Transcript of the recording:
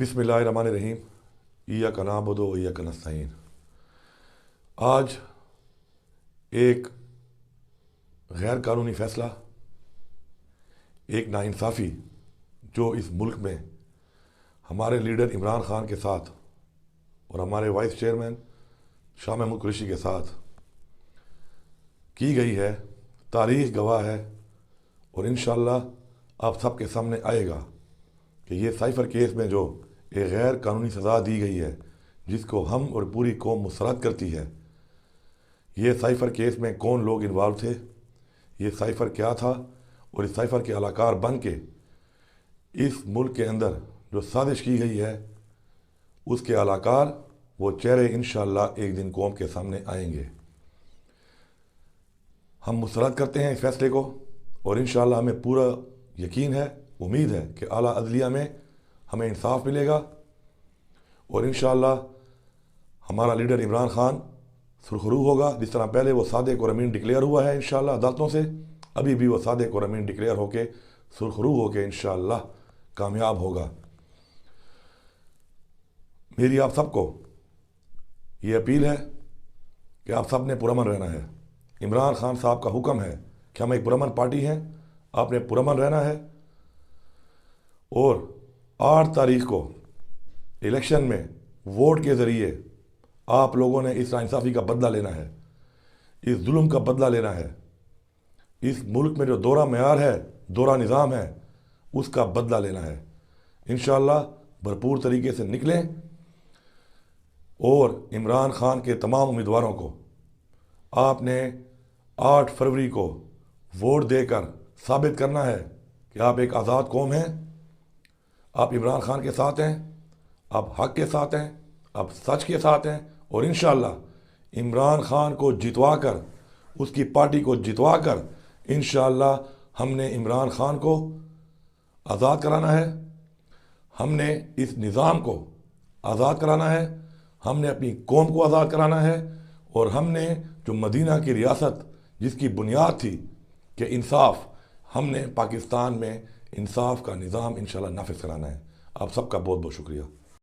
بسم اللہ الرحمن الرحیم ایاک نعبد و ایاک نستعین۔ آج ایک غیر قانونی فیصلہ، ایک ناانصافی جو اس ملک میں ہمارے لیڈر عمران خان کے ساتھ اور ہمارے وائس چیئرمین شاہ محمود قریشی کے ساتھ کی گئی ہے، تاریخ گواہ ہے اور انشاءاللہ آپ سب کے سامنے آئے گا کہ یہ سائفر کیس میں جو ایک غیر قانونی سزا دی گئی ہے، جس کو ہم اور پوری قوم مسترد کرتی ہے، یہ سائفر کیس میں کون لوگ انوالو تھے، یہ سائفر کیا تھا، اور اس سائفر کے علاقار بن کے اس ملک کے اندر جو سازش کی گئی ہے، اس کے علاقار وہ چہرے انشاءاللہ ایک دن قوم کے سامنے آئیں گے۔ ہم مسترد کرتے ہیں اس فیصلے کو اور انشاءاللہ ہمیں پورا یقین ہے، امید ہے کہ اعلیٰ عدلیہ میں ہمیں انصاف ملے گا اور انشاءاللہ ہمارا لیڈر عمران خان سرخرو ہوگا، جس طرح پہلے وہ صادق اور امین ڈکلیئر ہوا ہے انشاءاللہ عدالتوں سے، ابھی بھی وہ صادق اور امین ڈکلیئر ہو کے سرخرو ہو کے انشاءاللہ کامیاب ہوگا۔ میری آپ سب کو یہ اپیل ہے کہ آپ سب نے پرامن رہنا ہے۔ عمران خان صاحب کا حکم ہے کہ ہم ایک پرامن پارٹی ہیں، آپ نے پرامن رہنا ہے اور 8 تاریخ کو الیکشن میں ووٹ کے ذریعے آپ لوگوں نے اس ناانصافی کا بدلہ لینا ہے، اس ظلم کا بدلہ لینا ہے، اس ملک میں جو دورہ معیار ہے، دورہ نظام ہے، اس کا بدلہ لینا ہے۔ انشاءاللہ بھرپور طریقے سے نکلیں اور عمران خان کے تمام امیدواروں کو آپ نے 8 فروری کو ووٹ دے کر ثابت کرنا ہے کہ آپ ایک آزاد قوم ہیں، آپ عمران خان کے ساتھ ہیں، آپ حق کے ساتھ ہیں، آپ سچ کے ساتھ ہیں، اور انشاءاللہ عمران خان کو جتوا کر، اس کی پارٹی کو جتوا کر انشاءاللہ ہم نے عمران خان کو آزاد کرانا ہے، ہم نے اس نظام کو آزاد کرانا ہے، ہم نے اپنی قوم کو آزاد کرانا ہے، اور ہم نے جو مدینہ کی ریاست جس کی بنیاد تھی کہ انصاف، ہم نے پاکستان میں انصاف کا نظام انشاءاللہ نافذ کرانا ہے۔ آپ سب کا بہت بہت شکریہ۔